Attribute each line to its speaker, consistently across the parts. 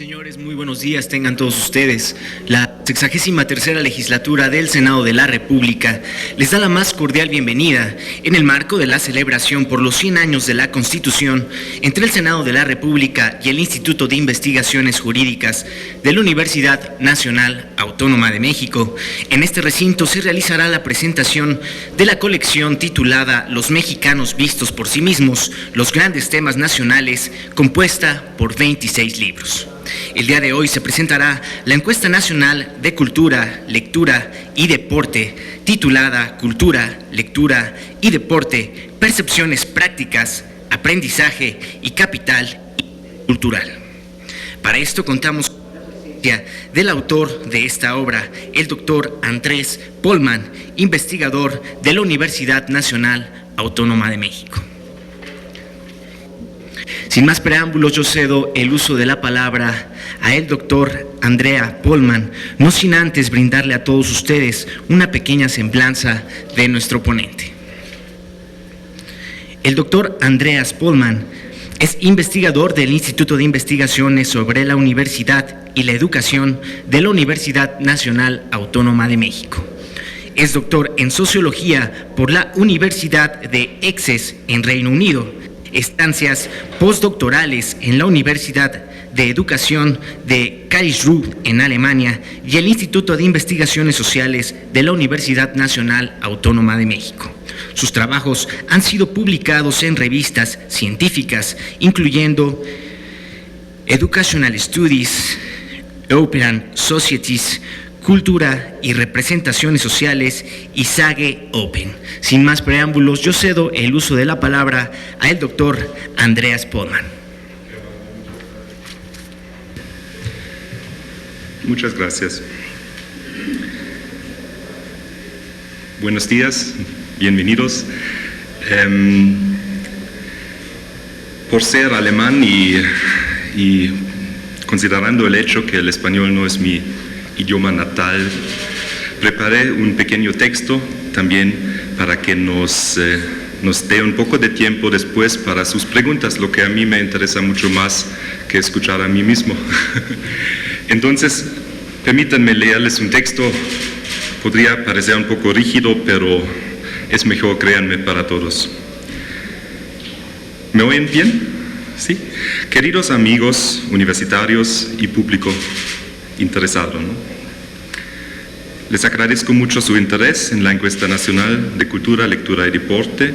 Speaker 1: señores, muy buenos días tengan todos ustedes. La 63ª legislatura del Senado de la República les da la más cordial bienvenida en el marco de la celebración por los 100 años de la Constitución entre el Senado de la República y el Instituto de Investigaciones Jurídicas de la Universidad Nacional Autónoma de México. En este recinto se realizará la presentación de la colección titulada Los mexicanos vistos por sí mismos, los grandes temas nacionales, compuesta por 26 libros. El día de hoy se presentará la encuesta nacional de cultura, lectura y deporte, titulada Cultura, lectura y deporte, percepciones prácticas, aprendizaje y capital cultural. Para esto contamos con la presencia del autor de esta obra, el doctor Andrés Pohlmann, investigador de la Universidad Nacional Autónoma de México. Sin más preámbulos, yo cedo el uso de la palabra a el doctor Andrea Pohlmann, no sin antes brindarle a todos ustedes una pequeña semblanza de nuestro ponente. El doctor Andreas Pohlmann es investigador del Instituto de Investigaciones sobre la Universidad y la Educación de la Universidad Nacional Autónoma de México. Es doctor en Sociología por la Universidad de Essex en Reino Unido, estancias postdoctorales en la Universidad de Educación de Karlsruhe en Alemania y el Instituto de Investigaciones Sociales de la Universidad Nacional Autónoma de México. Sus trabajos han sido publicados en revistas científicas, incluyendo Educational Studies, European Societies, Cultura y Representaciones Sociales y Sage Open. Sin más preámbulos, yo cedo el uso de la palabra a el doctor Andreas Pohlmann.
Speaker 2: Muchas gracias. Buenos días, bienvenidos. Por ser alemán y considerando el hecho que el español no es mi idioma natal, preparé un pequeño texto también para que nos dé un poco de tiempo después para sus preguntas, lo que a mí me interesa mucho más que escuchar a mí mismo. Entonces, permítanme leerles un texto. Podría parecer un poco rígido, pero es mejor, créanme, para todos. ¿Me oyen bien? ¿Sí? Queridos amigos universitarios y público interesado, ¿no? Les agradezco mucho su interés en la encuesta nacional de cultura, lectura y deporte.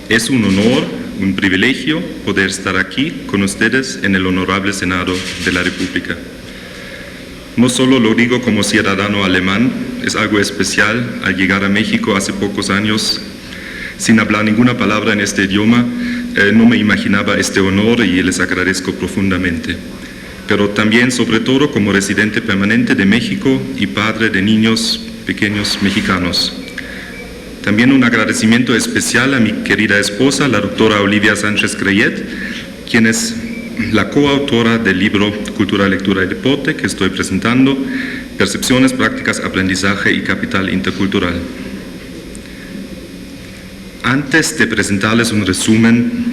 Speaker 2: Es un honor, un privilegio poder estar aquí con ustedes en el honorable Senado de la República. No solo lo digo como ciudadano alemán, es algo especial al llegar a México hace pocos años sin hablar ninguna palabra en este idioma. No me imaginaba este honor y les agradezco profundamente. Pero también, sobre todo, como residente permanente de México y padre de niños pequeños mexicanos. También un agradecimiento especial a mi querida esposa, la doctora Olivia Sánchez Creyet, quien es la coautora del libro Cultura, Lectura y Deporte que estoy presentando, Percepciones, Prácticas, Aprendizaje y Capital Intercultural. Antes de presentarles un resumen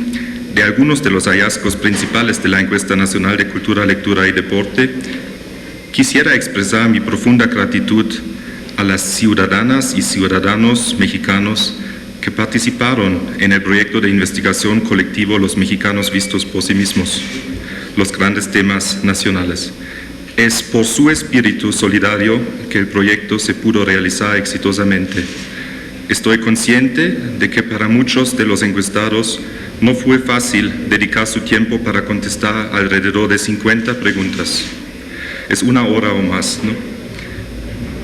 Speaker 2: de algunos de los hallazgos principales de la encuesta nacional de cultura, lectura y deporte, quisiera expresar mi profunda gratitud a las ciudadanas y ciudadanos mexicanos que participaron en el proyecto de investigación colectivo Los mexicanos vistos por sí mismos, los grandes temas nacionales. Es por su espíritu solidario que el proyecto se pudo realizar exitosamente. Estoy consciente de que para muchos de los encuestados no fue fácil dedicar su tiempo para contestar alrededor de 50 preguntas. Es una hora o más, ¿no?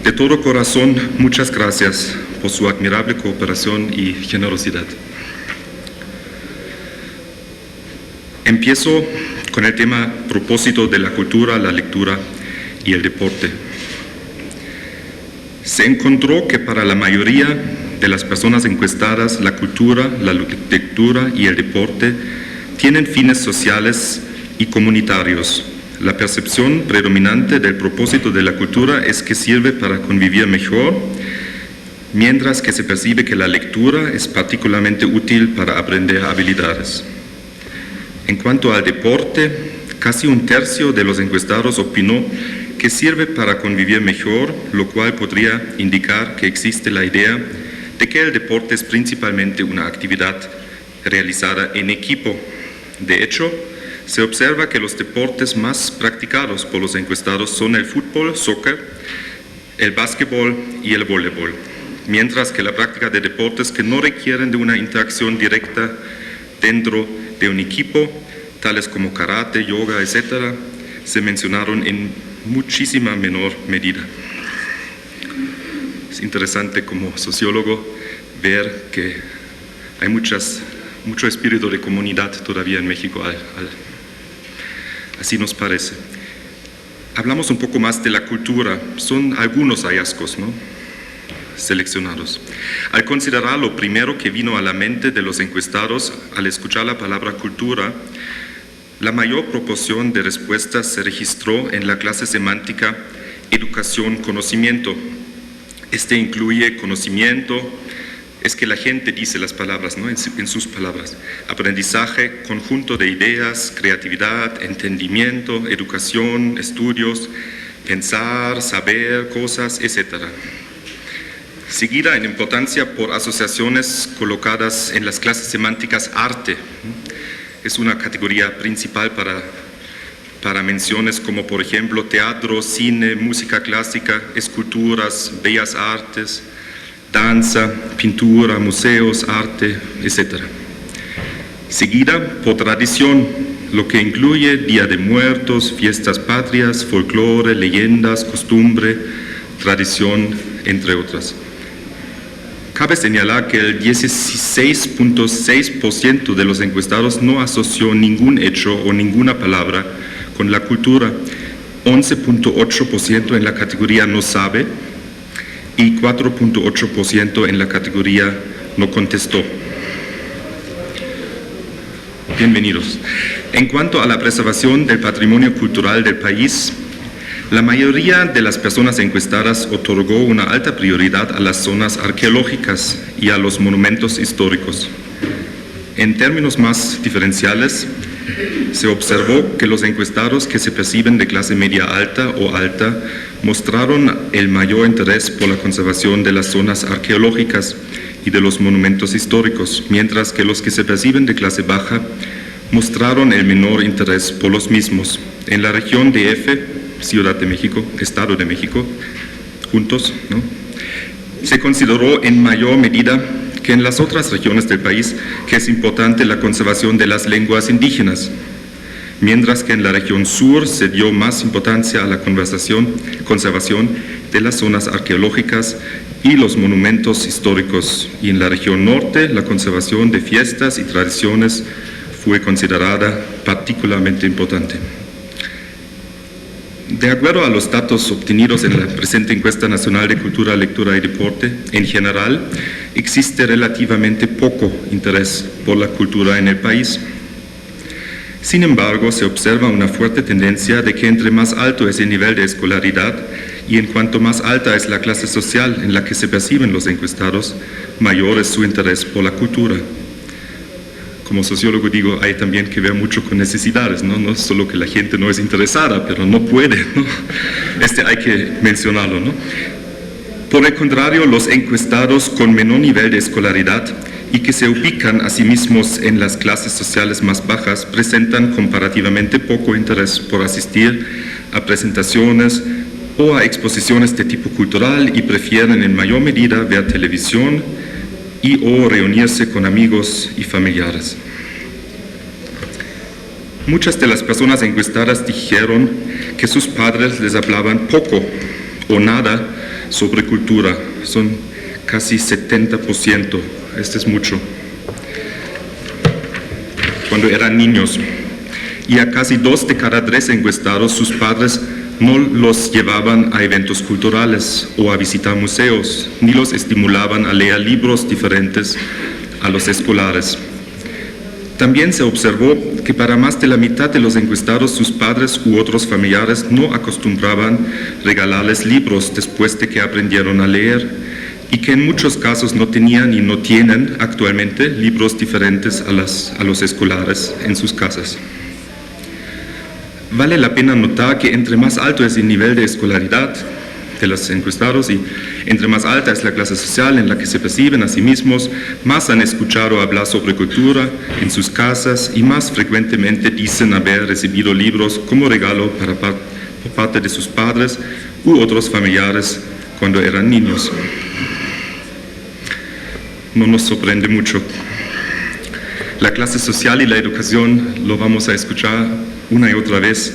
Speaker 2: De todo corazón, muchas gracias por su admirable cooperación y generosidad. Empiezo con el tema propósito de la cultura, la lectura y el deporte. Se encontró que para la mayoría de las personas encuestadas, la cultura, la lectura y el deporte tienen fines sociales y comunitarios. La percepción predominante del propósito de la cultura es que sirve para convivir mejor, mientras que se percibe que la lectura es particularmente útil para aprender habilidades. En cuanto al deporte, Casi un tercio de los encuestados opinó que sirve para convivir mejor, lo cual podría indicar que existe la idea de que el deporte es principalmente una actividad realizada en equipo. De hecho, se observa que los deportes más practicados por los encuestados son el fútbol, soccer, el básquetbol y el voleibol, mientras que la práctica de deportes que no requieren de una interacción directa dentro de un equipo, tales como karate, yoga, etc., se mencionaron en muchísima menor medida. Es interesante como sociólogo ver que hay mucho espíritu de comunidad todavía en México, así nos parece. Hablamos un poco más de la cultura, son algunos hallazgos, ¿no?, seleccionados. Al considerar lo primero que vino a la mente de los encuestados al escuchar la palabra cultura, la mayor proporción de respuestas se registró en la clase semántica educación-conocimiento. Este incluye conocimiento, es que la gente dice las palabras, ¿no?, en sus palabras. Aprendizaje, conjunto de ideas, creatividad, entendimiento, educación, estudios, pensar, saber, cosas, etc. Seguida en importancia por asociaciones colocadas en las clases semánticas arte. Es una categoría principal para menciones como, por ejemplo, teatro, cine, música clásica, esculturas, bellas artes, danza, pintura, museos, arte, etc. Seguida por tradición, lo que incluye Día de Muertos, fiestas patrias, folclore, leyendas, costumbre, tradición, entre otras. Cabe señalar que el 16.6% de los encuestados no asoció ningún hecho o ninguna palabra con la cultura, 11.8% en la categoría no sabe y 4.8% en la categoría no contestó. Bienvenidos. En cuanto a la preservación del patrimonio cultural del país, la mayoría de las personas encuestadas otorgó una alta prioridad a las zonas arqueológicas y a los monumentos históricos. En términos más diferenciales, se observó que los encuestados que se perciben de clase media alta o alta mostraron el mayor interés por la conservación de las zonas arqueológicas y de los monumentos históricos, mientras que los que se perciben de clase baja mostraron el menor interés por los mismos. En la región DF, Ciudad de México, Estado de México, juntos, ¿no?, se consideró en mayor medida que en las otras regiones del país que es importante la conservación de las lenguas indígenas, mientras que en la región sur se dio más importancia a la conservación de las zonas arqueológicas y los monumentos históricos, y en la región norte la conservación de fiestas y tradiciones fue considerada particularmente importante. De acuerdo a los datos obtenidos en la presente encuesta nacional de cultura, lectura y deporte, en general existe relativamente poco interés por la cultura en el país. Sin embargo, se observa una fuerte tendencia de que entre más alto es el nivel de escolaridad y en cuanto más alta es la clase social en la que se perciben los encuestados, mayor es su interés por la cultura. Como sociólogo digo, hay también que ver mucho con necesidades, ¿no? No solo que la gente no es interesada, pero no puede, ¿no? Hay que mencionarlo, ¿no? Por el contrario, los encuestados con menor nivel de escolaridad y que se ubican a sí mismos en las clases sociales más bajas presentan comparativamente poco interés por asistir a presentaciones o a exposiciones de tipo cultural y prefieren en mayor medida ver televisión y o reunirse con amigos y familiares. Muchas de las personas encuestadas dijeron que sus padres les hablaban poco o nada sobre cultura. Son casi 70%, es mucho, cuando eran niños. Y a casi 2 de cada 3 encuestados sus padres no los llevaban a eventos culturales o a visitar museos, ni los estimulaban a leer libros diferentes a los escolares. También se observó que para más de la mitad de los encuestados sus padres u otros familiares no acostumbraban regalarles libros después de que aprendieron a leer y que en muchos casos no tenían y no tienen actualmente libros diferentes a los escolares en sus casas. Vale la pena notar que entre más alto es el nivel de escolaridad de los encuestados y entre más alta es la clase social en la que se perciben a sí mismos, más han escuchado hablar sobre cultura en sus casas y más frecuentemente dicen haber recibido libros como regalo por parte de sus padres u otros familiares cuando eran niños. No nos sorprende mucho. La clase social y la educación, lo vamos a escuchar una y otra vez,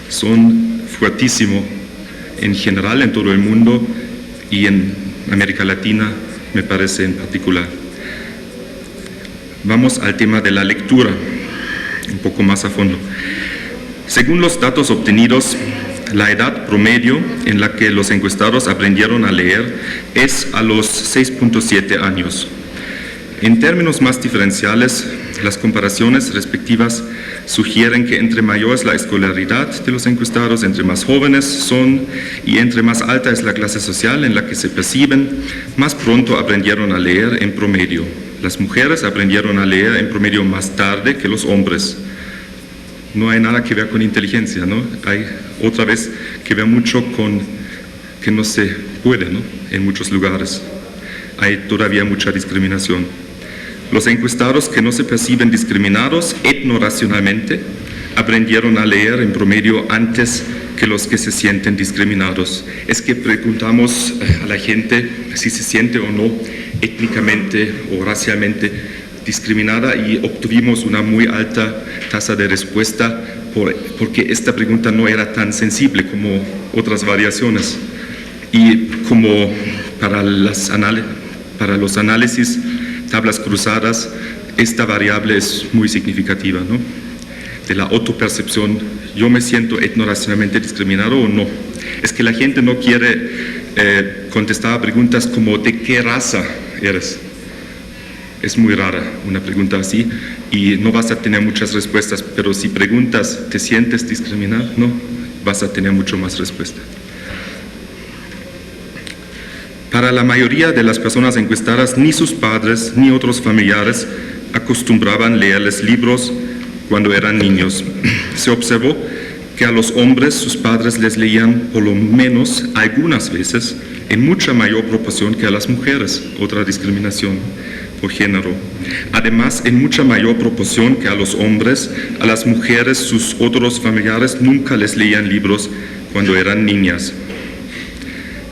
Speaker 2: son fuertísimos en general en todo el mundo y en América Latina, me parece en particular. Vamos al tema de la lectura, un poco más a fondo. Según los datos obtenidos, la edad promedio en la que los encuestados aprendieron a leer es a los 6.7 años. En términos más diferenciales, las comparaciones respectivas sugieren que entre mayor es la escolaridad de los encuestados, entre más jóvenes son y entre más alta es la clase social en la que se perciben, más pronto aprendieron a leer en promedio. Las mujeres aprendieron a leer en promedio más tarde que los hombres. No hay nada que ver con inteligencia, ¿no? Hay otra vez que ver mucho con que no se puede, ¿no? En muchos lugares. Hay todavía mucha discriminación. Los encuestados que no se perciben discriminados etnorracionalmente aprendieron a leer en promedio antes que los que se sienten discriminados. Es que preguntamos a la gente si se siente o no étnicamente o racialmente discriminada y obtuvimos una muy alta tasa de respuesta porque esta pregunta no era tan sensible como otras variaciones. Y como para los análisis tablas cruzadas, esta variable es muy significativa, ¿no? De la autopercepción, yo me siento etnorracionalmente discriminado o no. Es que la gente no quiere contestar a preguntas como ¿de qué raza eres? Es muy rara una pregunta así y no vas a tener muchas respuestas, pero si preguntas ¿te sientes discriminado? No, vas a tener mucho más respuesta. Para la mayoría de las personas encuestadas, ni sus padres ni otros familiares acostumbraban leerles libros cuando eran niños. Se observó que a los hombres sus padres les leían por lo menos algunas veces en mucha mayor proporción que a las mujeres, otra discriminación por género. Además, en mucha mayor proporción que a los hombres, a las mujeres sus otros familiares nunca les leían libros cuando eran niñas.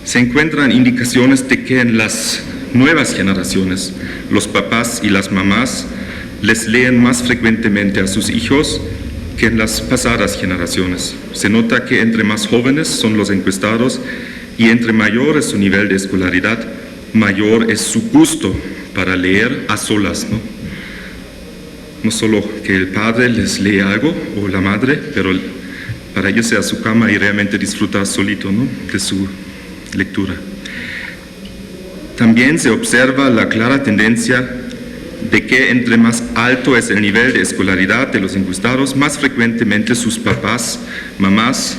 Speaker 2: Se encuentran indicaciones de que en las nuevas generaciones, los papás y las mamás les leen más frecuentemente a sus hijos que en las pasadas generaciones. Se nota que entre más jóvenes son los encuestados y entre mayor es su nivel de escolaridad, mayor es su gusto para leer a solas, ¿no? No solo que el padre les lee algo o la madre, pero para irse a su cama y realmente disfrutar solito, ¿no? De su lectura. También se observa la clara tendencia de que entre más alto es el nivel de escolaridad de los encuestados, más frecuentemente sus papás, mamás,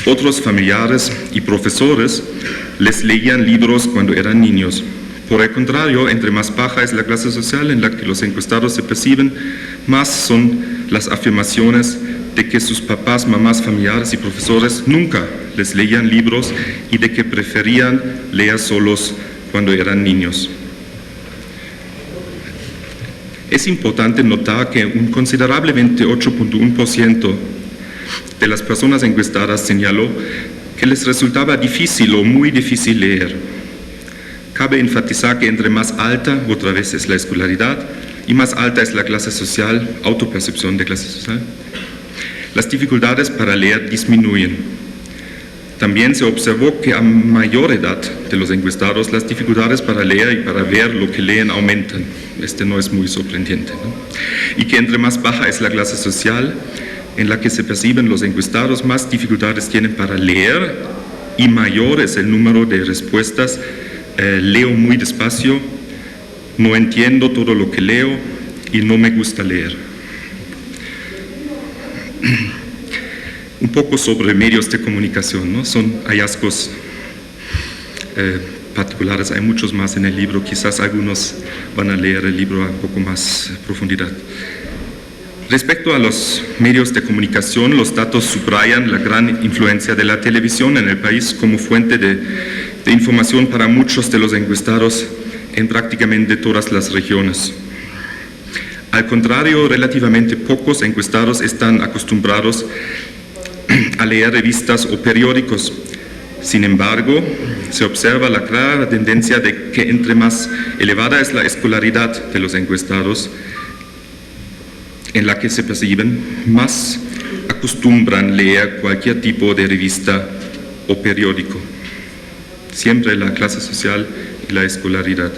Speaker 2: otros familiares y profesores les leían libros cuando eran niños. Por el contrario, entre más baja es la clase social en la que los encuestados se perciben, más son las afirmaciones de que sus papás, mamás, familiares y profesores nunca les leían libros y de que preferían leer solos cuando eran niños. Es importante notar que un considerable 28.1% de las personas encuestadas señaló que les resultaba difícil o muy difícil leer. Cabe enfatizar que entre más alta, otra vez, es la escolaridad y más alta es la clase social, autopercepción de clase social, las dificultades para leer disminuyen. También se observó que a mayor edad de los encuestados, las dificultades para leer y para ver lo que leen aumentan. Este no es muy sorprendente, ¿no? Y que entre más baja es la clase social en la que se perciben los encuestados, más dificultades tienen para leer y mayor es el número de respuestas. Leo muy despacio, no entiendo todo lo que leo y no me gusta leer. Un poco sobre medios de comunicación, ¿no? Son hallazgos particulares, hay muchos más en el libro, quizás algunos van a leer el libro a un poco más profundidad. Respecto a los medios de comunicación, los datos subrayan la gran influencia de la televisión en el país como fuente de información para muchos de los encuestados en prácticamente todas las regiones. Al contrario, relativamente pocos encuestados están acostumbrados a leer revistas o periódicos. Sin embargo, se observa la clara tendencia de que entre más elevada es la escolaridad de los encuestados, en la que se perciben, más acostumbran leer cualquier tipo de revista o periódico. Siempre la clase social y la escolaridad,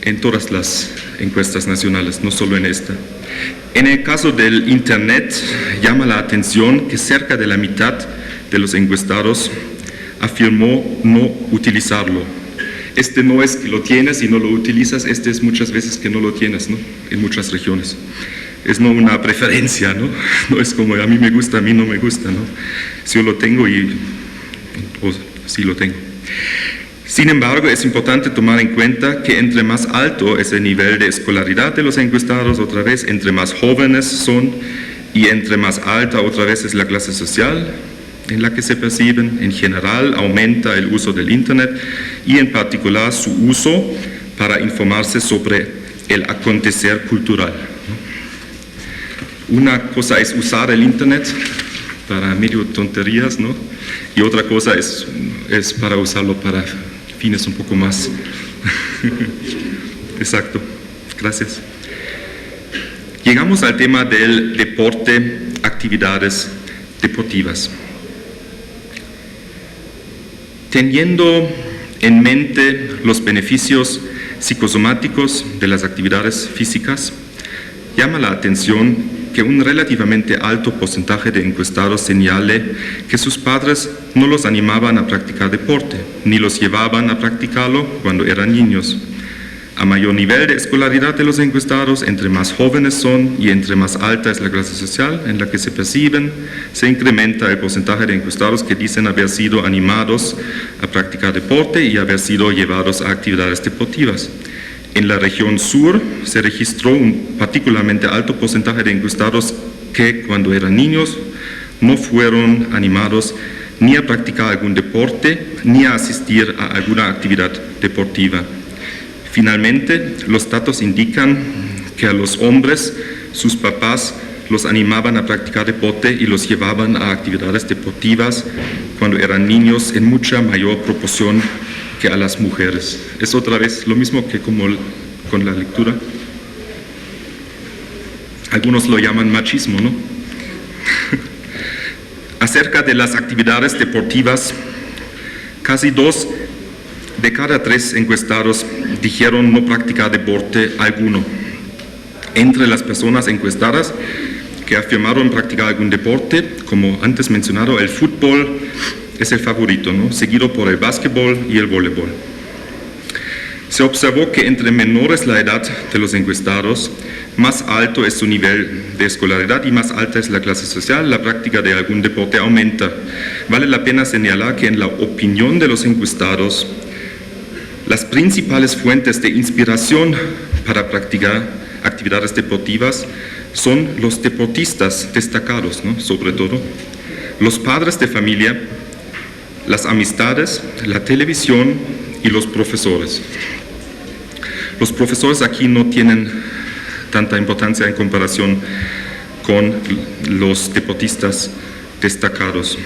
Speaker 2: en todas las encuestas nacionales, no solo en esta. En el caso del Internet, llama la atención que cerca de la mitad de los encuestados afirmó no utilizarlo. Este no es que lo tienes y no lo utilizas, este es muchas veces que no lo tienes, ¿no? En muchas regiones. Es no una preferencia, ¿no? No es como a mí me gusta, a mí no me gusta, ¿no? Si yo lo tengo o sí lo tengo. Sin embargo, es importante tomar en cuenta que entre más alto es el nivel de escolaridad de los encuestados, otra vez, entre más jóvenes son y entre más alta otra vez es la clase social en la que se perciben, en general aumenta el uso del Internet y en particular su uso para informarse sobre el acontecer cultural. Una cosa es usar el Internet para medio tonterías, ¿no? Y otra cosa es para usarlo para fines un poco más. Exacto, gracias. Llegamos al tema del deporte, actividades deportivas. Teniendo en mente los beneficios psicosomáticos de las actividades físicas, llama la atención que un relativamente alto porcentaje de encuestados señale que sus padres no los animaban a practicar deporte, ni los llevaban a practicarlo cuando eran niños. A mayor nivel de escolaridad de los encuestados, entre más jóvenes son y entre más alta es la clase social en la que se perciben, se incrementa el porcentaje de encuestados que dicen haber sido animados a practicar deporte y haber sido llevados a actividades deportivas. En la región sur se registró un particularmente alto porcentaje de encuestados que cuando eran niños no fueron animados ni a practicar algún deporte ni a asistir a alguna actividad deportiva. Finalmente, los datos indican que a los hombres sus papás los animaban a practicar deporte y los llevaban a actividades deportivas cuando eran niños en mucha mayor proporción que a las mujeres. Es otra vez lo mismo que como con la lectura. Algunos lo llaman machismo, ¿no? Acerca de las actividades deportivas, casi 2 de cada 3 encuestados dijeron no practicar deporte alguno. Entre las personas encuestadas que afirmaron practicar algún deporte, como antes mencionado, el fútbol es el favorito, ¿no? Seguido por el básquetbol y el voleibol. Se observó que entre menores la edad de los encuestados, más alto es su nivel de escolaridad y más alta es la clase social, la práctica de algún deporte aumenta. Vale la pena señalar que en la opinión de los encuestados, las principales fuentes de inspiración para practicar actividades deportivas son los deportistas destacados, ¿no? Sobre todo, los padres de familia, las amistades, la televisión y los profesores. Los profesores aquí no tienen tanta importancia en comparación con los deportistas destacados.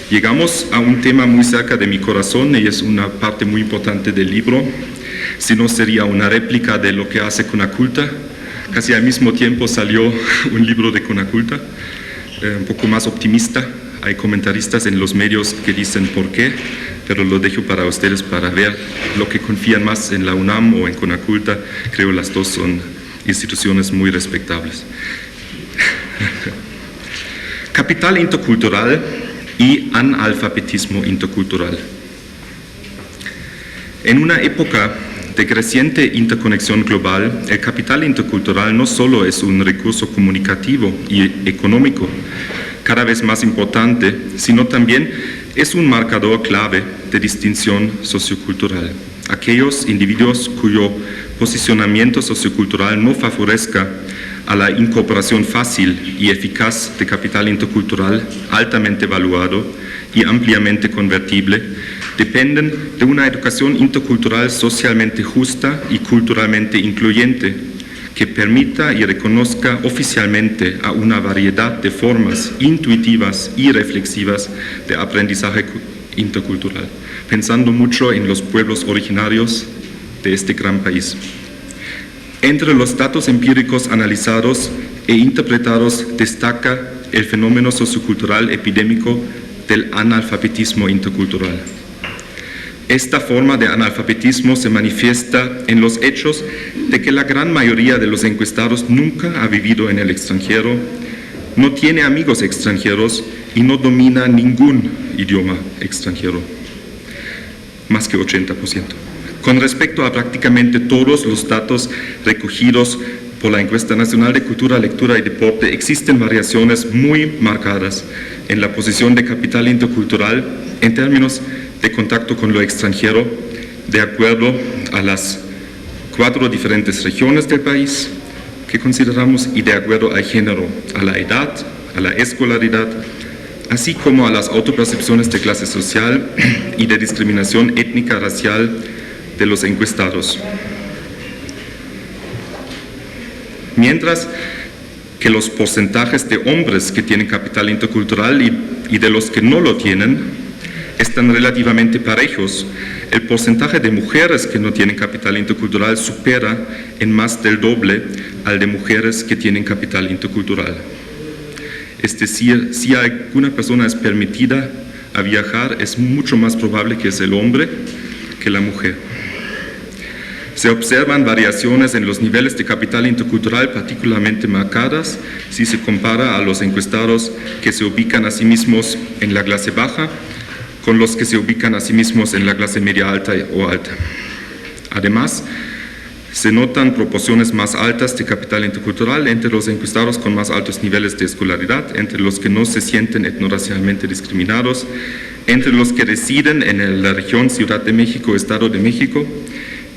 Speaker 2: Llegamos a un tema muy cerca de mi corazón y es una parte muy importante del libro. Si no, sería una réplica de lo que hace Conaculta. Casi al mismo tiempo salió un libro de Conaculta, un poco más optimista. Hay comentaristas en los medios que dicen por qué, pero lo dejo para ustedes para ver lo que confían más en la UNAM o en Conaculta. Creo las dos son instituciones muy respetables. Capital intercultural y analfabetismo intercultural. En una época de creciente interconexión global, el capital intercultural no solo es un recurso comunicativo y económico cada vez más importante, sino también es un marcador clave de distinción sociocultural. aquellos individuos cuyo posicionamiento sociocultural no favorezca a la incorporación fácil y eficaz de capital intercultural altamente valuado y ampliamente convertible, dependen de una educación intercultural socialmente justa y culturalmente incluyente, que permita y reconozca oficialmente a una variedad de formas intuitivas y reflexivas de aprendizaje intercultural, pensando mucho en los pueblos originarios de este gran país. Entre los datos empíricos analizados e interpretados destaca el fenómeno sociocultural epidémico del analfabetismo intercultural. Esta forma de analfabetismo se manifiesta en los hechos de que la gran mayoría de los encuestados nunca ha vivido en el extranjero, no tiene amigos extranjeros y no domina ningún idioma extranjero, más que 80%. Con respecto a prácticamente todos los datos recogidos por la Encuesta Nacional de Cultura, Lectura y Deporte, existen variaciones muy marcadas en la posición de capital intercultural en términos de contacto con lo extranjero, de acuerdo a las 4 diferentes regiones del país que consideramos y de acuerdo al género, a la edad, a la escolaridad, así como a las autopercepciones de clase social y de discriminación étnica racial de los encuestados. Mientras que los porcentajes de hombres que tienen capital intercultural y de los que no lo tienen están relativamente parejos, el porcentaje de mujeres que no tienen capital intercultural supera en más del doble al de mujeres que tienen capital intercultural. Es decir, si alguna persona es permitida a viajar, es mucho más probable que es el hombre que la mujer. Se observan variaciones en los niveles de capital intercultural particularmente marcadas si se compara a los encuestados que se ubican a sí mismos en la clase baja con los que se ubican a sí mismos en la clase media alta o alta. Además, se notan proporciones más altas de capital intercultural entre los encuestados con más altos niveles de escolaridad, entre los que no se sienten etnorracialmente discriminados, entre los que residen en la región Ciudad de México, Estado de México,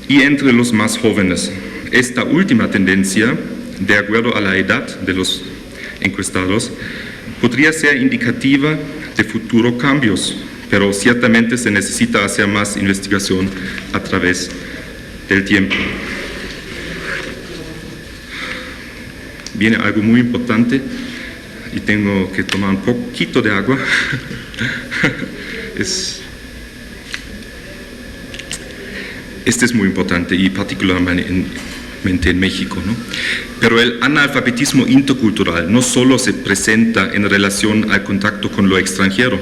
Speaker 2: y entre los más jóvenes. Esta última tendencia, de acuerdo a la edad de los encuestados, podría ser indicativa de futuros cambios, pero ciertamente se necesita hacer más investigación a través del tiempo. Viene algo muy importante y tengo que tomar un poquito de agua. Este es muy importante y particularmente en México, ¿no? Pero el analfabetismo intercultural no solo se presenta en relación al contacto con lo extranjero,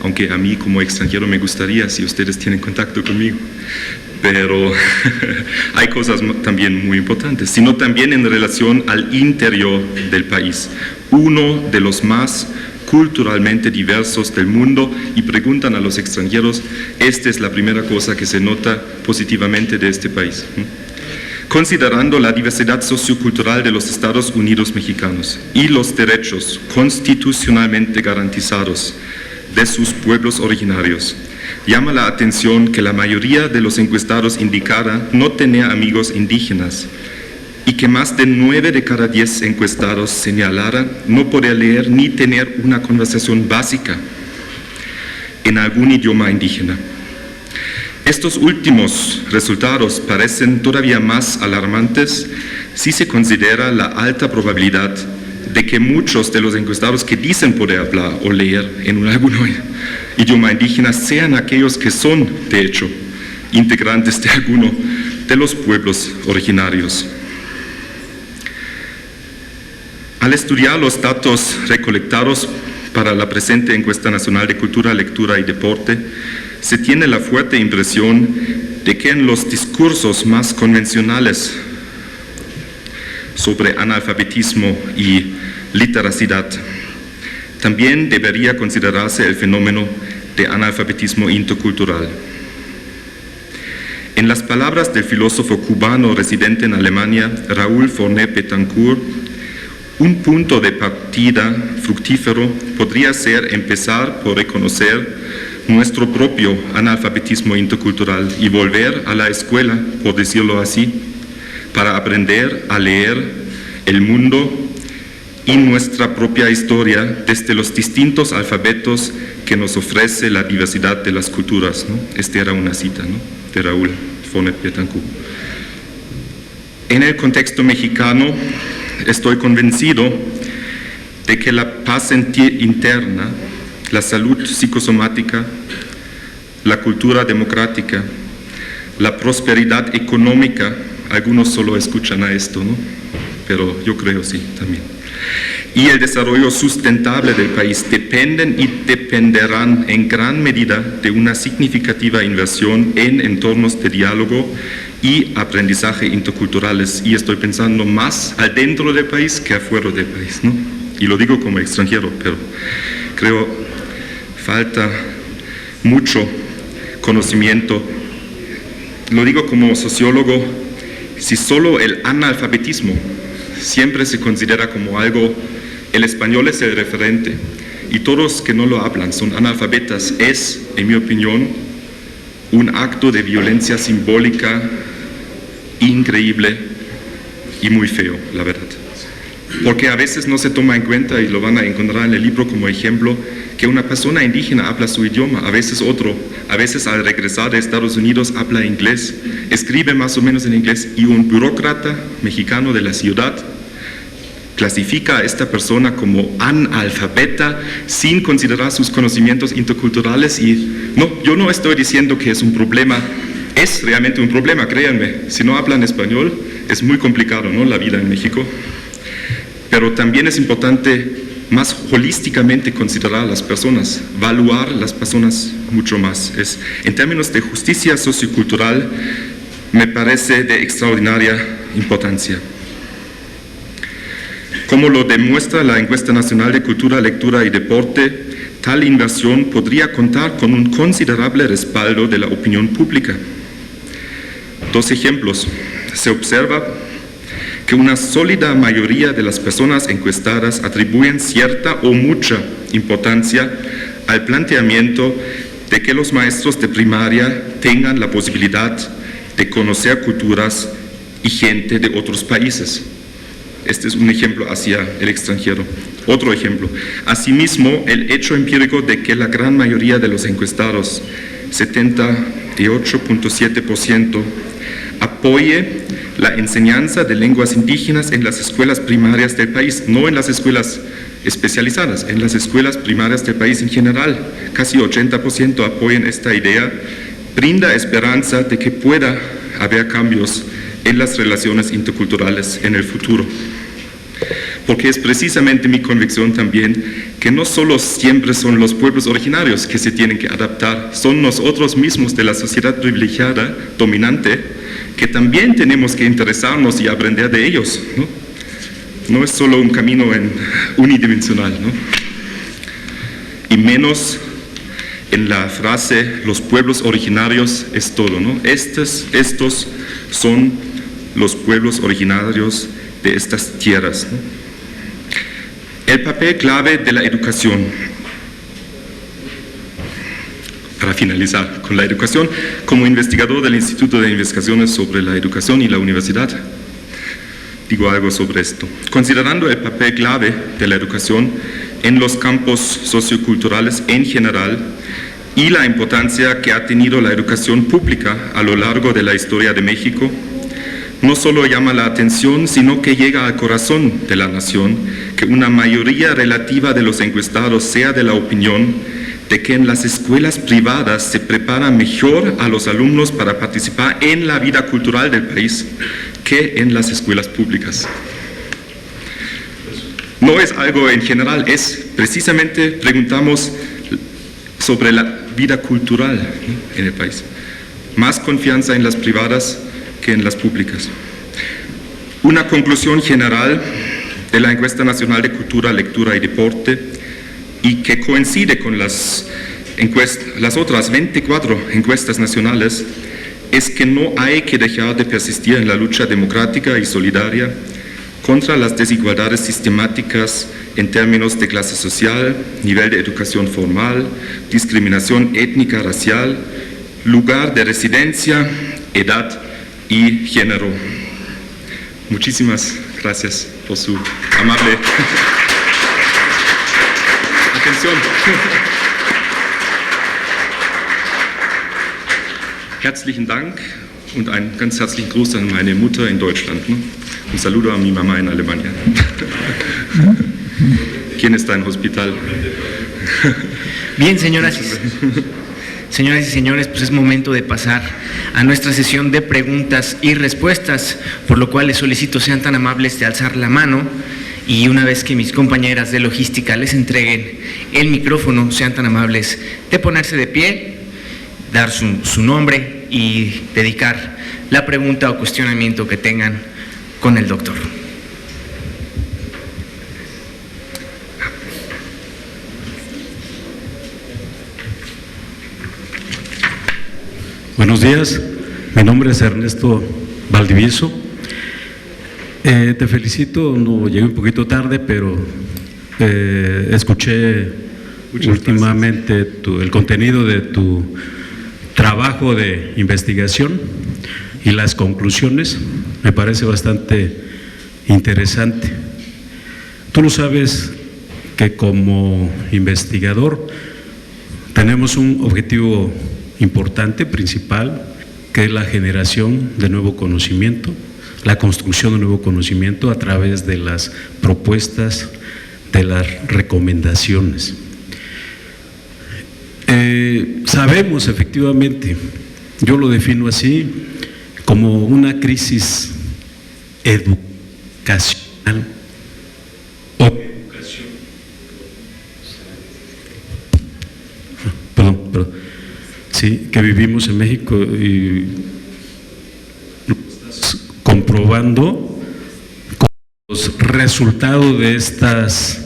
Speaker 2: aunque a mí como extranjero me gustaría si ustedes tienen contacto conmigo, pero hay cosas también muy importantes, sino también en relación al interior del país, uno de los más culturalmente diversos del mundo, y preguntan a los extranjeros, esta es la primera cosa que se nota positivamente de este país. Considerando la diversidad sociocultural de los Estados Unidos mexicanos y los derechos constitucionalmente garantizados de sus pueblos originarios, llama la atención que la mayoría de los encuestados indicara no tener amigos indígenas y que más de 9 de cada 10 encuestados señalara no poder leer ni tener una conversación básica en algún idioma indígena. Estos últimos resultados parecen todavía más alarmantes si se considera la alta probabilidad de que muchos de los encuestados que dicen poder hablar o leer en algún idioma indígena sean aquellos que son, de hecho, integrantes de alguno de los pueblos originarios. Al estudiar los datos recolectados para la presente Encuesta Nacional de Cultura, Lectura y Deporte, se tiene la fuerte impresión de que en los discursos más convencionales sobre analfabetismo y literacidad, también debería considerarse el fenómeno de analfabetismo intercultural. En las palabras del filósofo cubano residente en Alemania, Raúl Fornet-Betancourt, un punto de partida fructífero podría ser empezar por reconocer nuestro propio analfabetismo intercultural y volver a la escuela, por decirlo así, para aprender a leer el mundo y nuestra propia historia desde los distintos alfabetos que nos ofrece la diversidad de las culturas, ¿no? Esta era una cita, ¿no?, de Raúl Fonet Betancourt. En el contexto mexicano, estoy convencido de que la paz interna, la salud psicosomática, la cultura democrática, la prosperidad económica, algunos solo escuchan a esto, ¿no?, pero yo creo sí también, y el desarrollo sustentable del país dependen y dependerán en gran medida de una significativa inversión en entornos de diálogo y aprendizaje interculturales, y estoy pensando más adentro del país que afuera del país, ¿no? Y lo digo como extranjero, pero creo falta mucho conocimiento. Lo digo como sociólogo, si solo el analfabetismo siempre se considera como algo, el español es el referente y todos que no lo hablan son analfabetas, es, en mi opinión, un acto de violencia simbólica increíble y muy feo, la verdad. Porque a veces no se toma en cuenta, y lo van a encontrar en el libro como ejemplo, que una persona indígena habla su idioma, a veces otro, a veces al regresar de Estados Unidos habla inglés, escribe más o menos en inglés, y un burócrata mexicano de la ciudad clasifica a esta persona como analfabeta sin considerar sus conocimientos interculturales. Y no, yo no estoy diciendo que es un problema, es realmente un problema, créanme. Si no hablan español es muy complicado, ¿no?, la vida en México, pero también es importante más holísticamente considerar a las personas, evaluar las personas mucho más. En términos de justicia sociocultural me parece de extraordinaria importancia. Como lo demuestra la Encuesta Nacional de Cultura, Lectura y Deporte, tal inversión podría contar con un considerable respaldo de la opinión pública. Dos ejemplos. Se observa que una sólida mayoría de las personas encuestadas atribuyen cierta o mucha importancia al planteamiento de que los maestros de primaria tengan la posibilidad de conocer culturas y gente de otros países. Este es un ejemplo hacia el extranjero. Otro ejemplo. Asimismo, el hecho empírico de que la gran mayoría de los encuestados, 78.7%, apoye la enseñanza de lenguas indígenas en las escuelas primarias del país, no en las escuelas especializadas, en las escuelas primarias del país en general. Casi 80% apoyan esta idea, brinda esperanza de que pueda haber cambios en las relaciones interculturales en el futuro. Porque es precisamente mi convicción también que no solo siempre son los pueblos originarios que se tienen que adaptar, son nosotros mismos de la sociedad privilegiada, dominante, que también tenemos que interesarnos y aprender de ellos, ¿no? No es solo un camino unidimensional, ¿no? Y menos en la frase, los pueblos originarios es todo, ¿no? Estos son los pueblos originarios de estas tierras, ¿no? El papel clave de la educación. Para finalizar con la educación, como investigador del Instituto de Investigaciones sobre la Educación y la Universidad, digo algo sobre esto. Considerando el papel clave de la educación en los campos socioculturales en general y la importancia que ha tenido la educación pública a lo largo de la historia de México, no solo llama la atención, sino que llega al corazón de la nación que una mayoría relativa de los encuestados sea de la opinión de que en las escuelas privadas se prepara mejor a los alumnos para participar en la vida cultural del país que en las escuelas públicas. No es algo en general, es precisamente, preguntamos sobre la vida cultural, ¿no?, en el país. Más confianza en las privadas que en las públicas. Una conclusión general de la Encuesta Nacional de Cultura, Lectura y Deporte, y que coincide con las otras 24 encuestas nacionales, es que no hay que dejar de persistir en la lucha democrática y solidaria contra las desigualdades sistemáticas en términos de clase social, nivel de educación formal, discriminación étnica, racial, lugar de residencia, edad y género. Muchísimas gracias por su amable atención. Herzlichen Dank und einen ganz herzlichen Gruß an meine Mutter in Deutschland. Ne? Un saludo a mi mamá en Alemania. ¿Quién está en el hospital?
Speaker 1: Bien, señoras y señores, pues es momento de pasar a nuestra sesión de preguntas y respuestas, por lo cual les solicito sean tan amables de alzar la mano y una vez que mis compañeras de logística les entreguen el micrófono, sean tan amables de ponerse de pie, dar su nombre y dedicar la pregunta o cuestionamiento que tengan con el doctor.
Speaker 3: Buenos días, mi nombre es Ernesto Valdivieso. Te felicito, no llegué un poquito tarde, pero escuché últimamente el contenido de tu trabajo de investigación y las conclusiones. Me parece bastante interesante. Tú lo sabes que como investigador tenemos un objetivo importante, principal, que es la generación de nuevo conocimiento, la construcción de nuevo conocimiento a través de las propuestas, de las recomendaciones. Sabemos efectivamente, yo lo defino así, como una crisis educacional o educación. Perdón. Sí, que vivimos en México y lo estás comprobando con los resultados de estas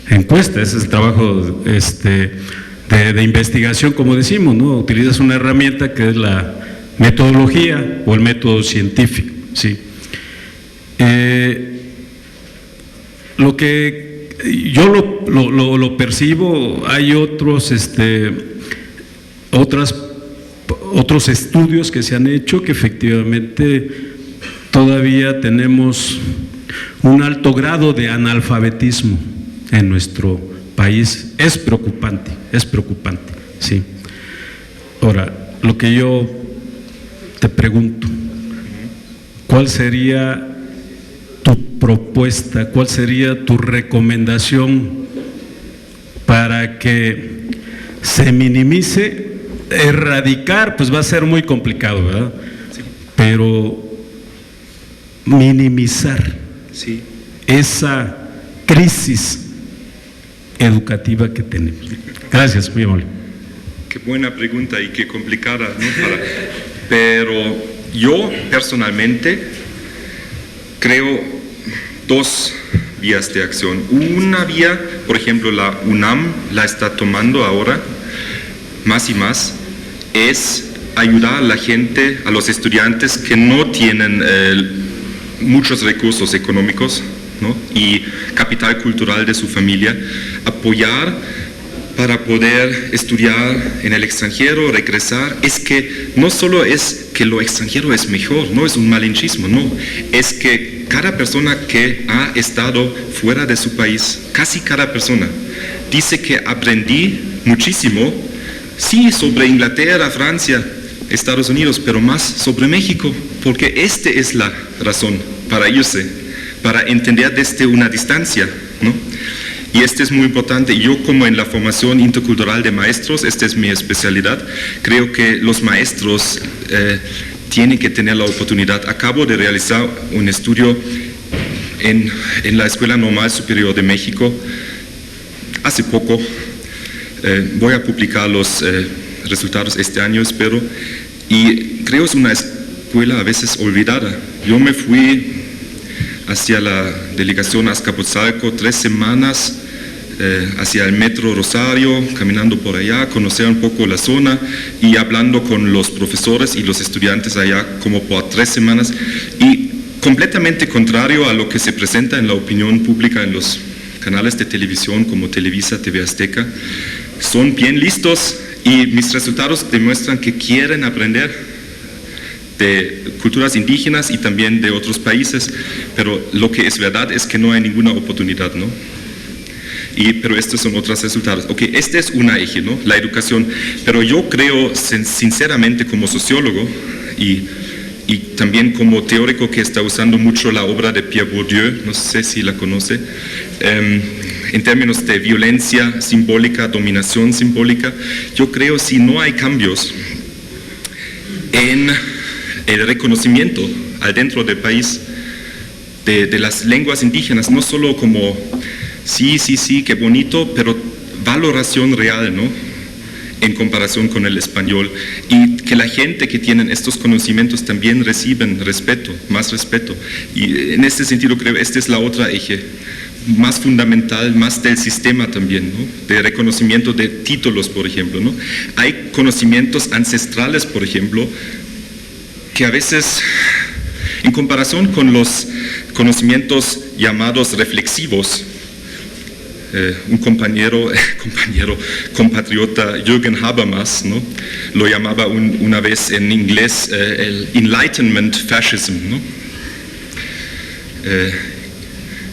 Speaker 3: encuestas. Ese es el trabajo de investigación, como decimos, ¿no? Utilizas una herramienta que es la metodología o el método científico, ¿sí? Lo que yo lo percibo, hay otros estudios que se han hecho que efectivamente todavía tenemos un alto grado de analfabetismo en nuestro país. Es preocupante, sí. Ahora, lo que yo te pregunto, ¿cuál sería tu propuesta, cuál sería tu recomendación para que se minimice? Erradicar, pues va a ser muy complicado, ¿verdad? Sí. Pero minimizar, sí, esa crisis educativa que tenemos. Gracias, muy amable.
Speaker 2: Qué buena pregunta y qué complicada, ¿no? Pero yo personalmente creo dos vías de acción. Una vía, por ejemplo, la UNAM la está tomando ahora más y más, es ayudar a la gente, a los estudiantes que no tienen muchos recursos económicos, ¿no? Y capital cultural de su familia, apoyar para poder estudiar en el extranjero, regresar. Es que no solo es que lo extranjero es mejor, no es un malinchismo, no, es que cada persona que ha estado fuera de su país, casi cada persona, dice que aprendí muchísimo, sí, sobre Inglaterra, Francia, Estados Unidos, pero más sobre México, porque esta es la razón para irse, para entender desde una distancia, ¿no? Y este es muy importante. Yo, como en la formación intercultural de maestros, esta es mi especialidad, creo que los maestros tienen que tener la oportunidad. Acabo de realizar un estudio en la Escuela Normal Superior de México hace poco. Voy a publicar los resultados este año, espero, y creo que es una escuela a veces olvidada. Yo me fui hacia la delegación Azcapotzalco 3 semanas, hacia el metro Rosario, caminando por allá, conocer un poco la zona y hablando con los profesores y los estudiantes allá como por 3 semanas, y completamente contrario a lo que se presenta en la opinión pública en los canales de televisión como Televisa, TV Azteca. Son bien listos y mis resultados demuestran que quieren aprender de culturas indígenas y también de otros países, pero lo que es verdad es que no hay ninguna oportunidad, ¿no? Pero estos son otros resultados. Ok, este es una eje, ¿no? La educación, pero yo creo sinceramente como sociólogo y también como teórico que está usando mucho la obra de Pierre Bourdieu, no sé si la conoce, en términos de violencia simbólica, dominación simbólica, yo creo si no hay cambios en el reconocimiento adentro del país de las lenguas indígenas, no solo como sí, qué bonito, pero valoración real, ¿no? En comparación con el español, y que la gente que tiene estos conocimientos también reciben respeto, más respeto. Y en este sentido creo que esta es la otra eje, más fundamental, más del sistema también, ¿no? De reconocimiento de títulos, por ejemplo, ¿no? Hay conocimientos ancestrales, por ejemplo, que a veces, en comparación con los conocimientos llamados reflexivos, un compatriota, Jürgen Habermas, ¿no? Lo llamaba una vez en inglés el Enlightenment Fascism, ¿no?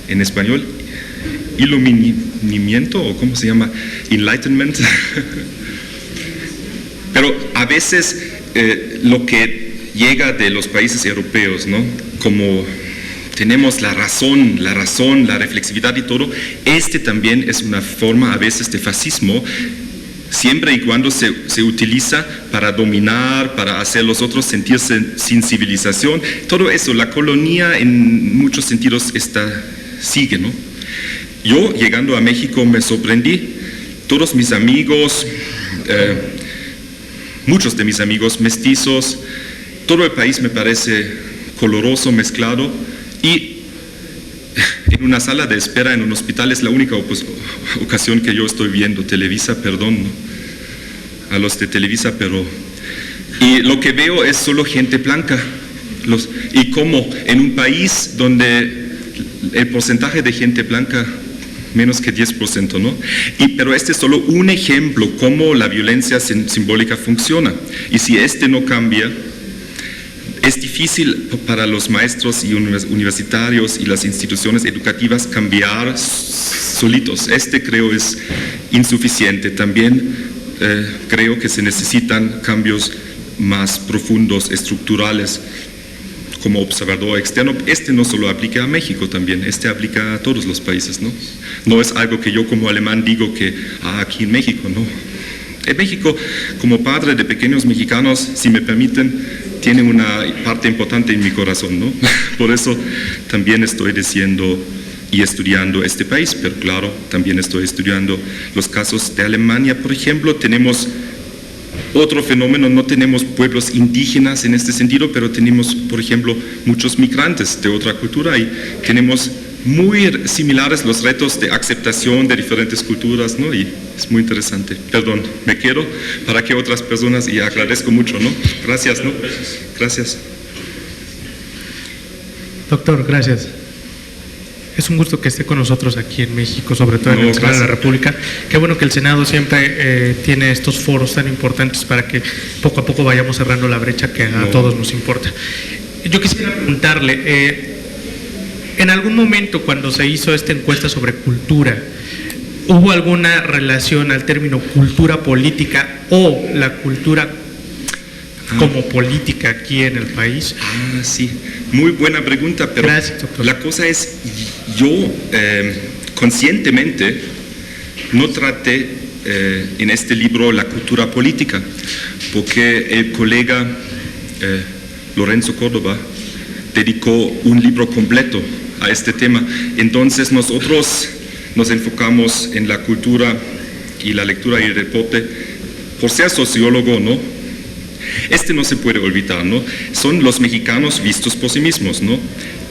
Speaker 2: En español, iluminamiento, o ¿cómo se llama? Enlightenment. Pero a veces lo que llega de los países europeos, ¿no? Como tenemos la razón, la reflexividad y todo, también es una forma a veces de fascismo, siempre y cuando se utiliza para dominar, para hacer a los otros sentirse sin civilización. Todo eso, la colonia en muchos sentidos sigue, ¿no? Yo, llegando a México, me sorprendí. Todos mis amigos, muchos de mis amigos mestizos, todo el país me parece coloroso, mezclado. Y en una sala de espera en un hospital es la única ocasión que yo estoy viendo Televisa, perdón, ¿no? A los de Televisa, pero... Y lo que veo es solo gente blanca. Y como en un país donde el porcentaje de gente blanca, menos que 10%, ¿no? Pero este es solo un ejemplo cómo la violencia simbólica funciona. Y si no cambia, es difícil para los maestros y universitarios y las instituciones educativas cambiar solitos. Creo es insuficiente. También creo que se necesitan cambios más profundos, estructurales. Como observador externo, no solo aplica a México también, aplica a todos los países, ¿no? No es algo que yo como alemán digo que aquí en México, no. En México, como padre de pequeños mexicanos, si me permiten, tiene una parte importante en mi corazón, ¿no? Por eso también estoy diciendo y estudiando este país, pero claro, también estoy estudiando los casos de Alemania. Por ejemplo, tenemos otro fenómeno, no tenemos pueblos indígenas en este sentido, pero tenemos, por ejemplo, muchos migrantes de otra cultura y tenemos muy similares los retos de aceptación de diferentes culturas, ¿no? Y es muy interesante. Perdón, me quedo para que otras personas, y agradezco mucho, ¿no? Gracias, ¿no? Gracias.
Speaker 4: Doctor, gracias. Es un gusto que esté con nosotros aquí en México, sobre todo en el Senado de la República. Qué bueno que el Senado siempre tiene estos foros tan importantes para que poco a poco vayamos cerrando la brecha que a todos nos importa. Yo quisiera preguntarle, en algún momento cuando se hizo esta encuesta sobre cultura, ¿hubo alguna relación al término cultura política o la cultura como política aquí en el país?
Speaker 2: Sí, muy buena pregunta, pero
Speaker 4: gracias, doctor.
Speaker 2: La cosa es, yo conscientemente no traté en este libro la cultura política, porque el colega Lorenzo Córdoba dedicó un libro completo a este tema. Entonces nosotros nos enfocamos en la cultura y la lectura y el deporte. Por ser sociólogo, ¿no? No se puede olvidar, ¿no? Son los mexicanos vistos por sí mismos, ¿no?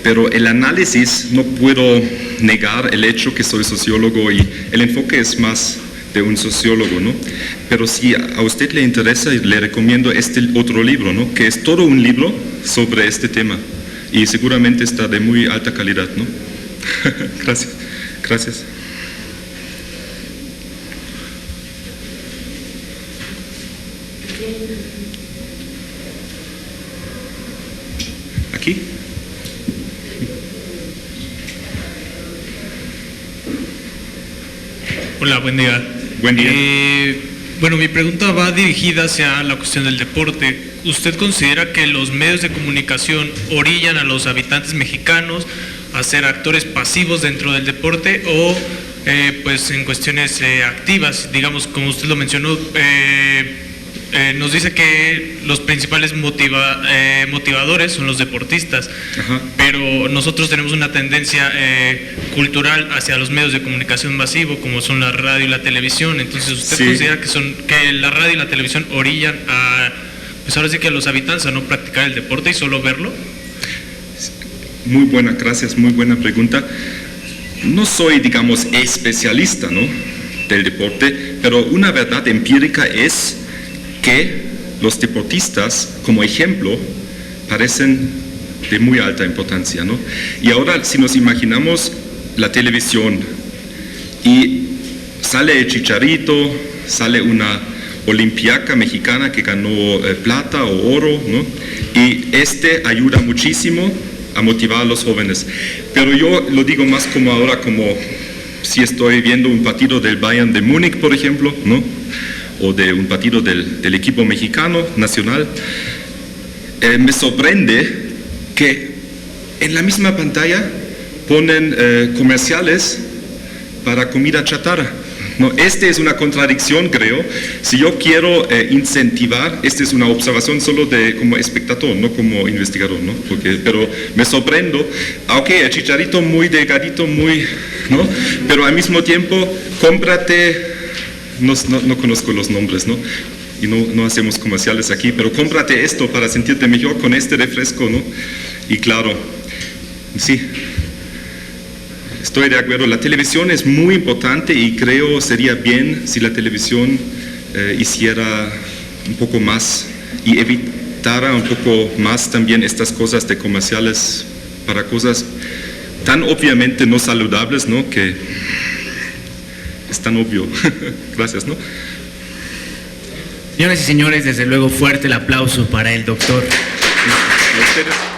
Speaker 2: Pero el análisis, no puedo negar el hecho que soy sociólogo y el enfoque es más de un sociólogo, ¿no? Pero si a usted le interesa, le recomiendo otro libro, ¿no? Que es todo un libro sobre este tema. y seguramente está de muy alta calidad, ¿no? Gracias. Gracias. Aquí.
Speaker 5: Hola, buen día.
Speaker 2: Buen día.
Speaker 5: Bueno, mi pregunta va dirigida hacia la cuestión del deporte. ¿Usted considera que los medios de comunicación orillan a los habitantes mexicanos a ser actores pasivos dentro del deporte o pues en cuestiones activas? Digamos, como usted lo mencionó, nos dice que los principales motivadores son los deportistas.
Speaker 2: Ajá.
Speaker 5: Pero nosotros tenemos una tendencia cultural hacia los medios de comunicación masivo, como son la radio y la televisión. Entonces, ¿usted
Speaker 2: Sí.
Speaker 5: considera que la radio y la televisión orillan a, pues ahora sí que a los habitantes a no practicar el deporte y solo verlo?
Speaker 2: Muy buena, gracias, muy buena pregunta. No soy, digamos, especialista, ¿no?, del deporte, pero una verdad empírica es que los deportistas, como ejemplo, parecen de muy alta importancia, ¿no? Y ahora, si nos imaginamos la televisión y sale el Chicharito, sale una olimpiaca mexicana que ganó plata o oro, ¿no?, y ayuda muchísimo a motivar a los jóvenes. Pero yo lo digo más como ahora, como si estoy viendo un partido del Bayern de Múnich, por ejemplo, ¿no?, o de un partido del equipo mexicano nacional. Me sorprende que en la misma pantalla ponen comerciales para comida chatarra, ¿no? Es una contradicción, creo. Si yo quiero incentivar, esta es una observación solo como espectador, no como investigador, ¿no? Pero me sorprendo, ok, el Chicharito muy delgadito, ¿no?, pero al mismo tiempo, cómprate, no conozco los nombres, ¿no?, y no hacemos comerciales aquí, pero cómprate esto para sentirte mejor con este refresco, ¿no? Y claro, sí, estoy de acuerdo, la televisión es muy importante y creo sería bien si la televisión hiciera un poco más y evitara un poco más también estas cosas de comerciales para cosas tan obviamente no saludables, ¿no?, que es tan obvio. Gracias, ¿no?
Speaker 1: Señoras y señores, desde luego fuerte el aplauso para el doctor.
Speaker 2: A ustedes.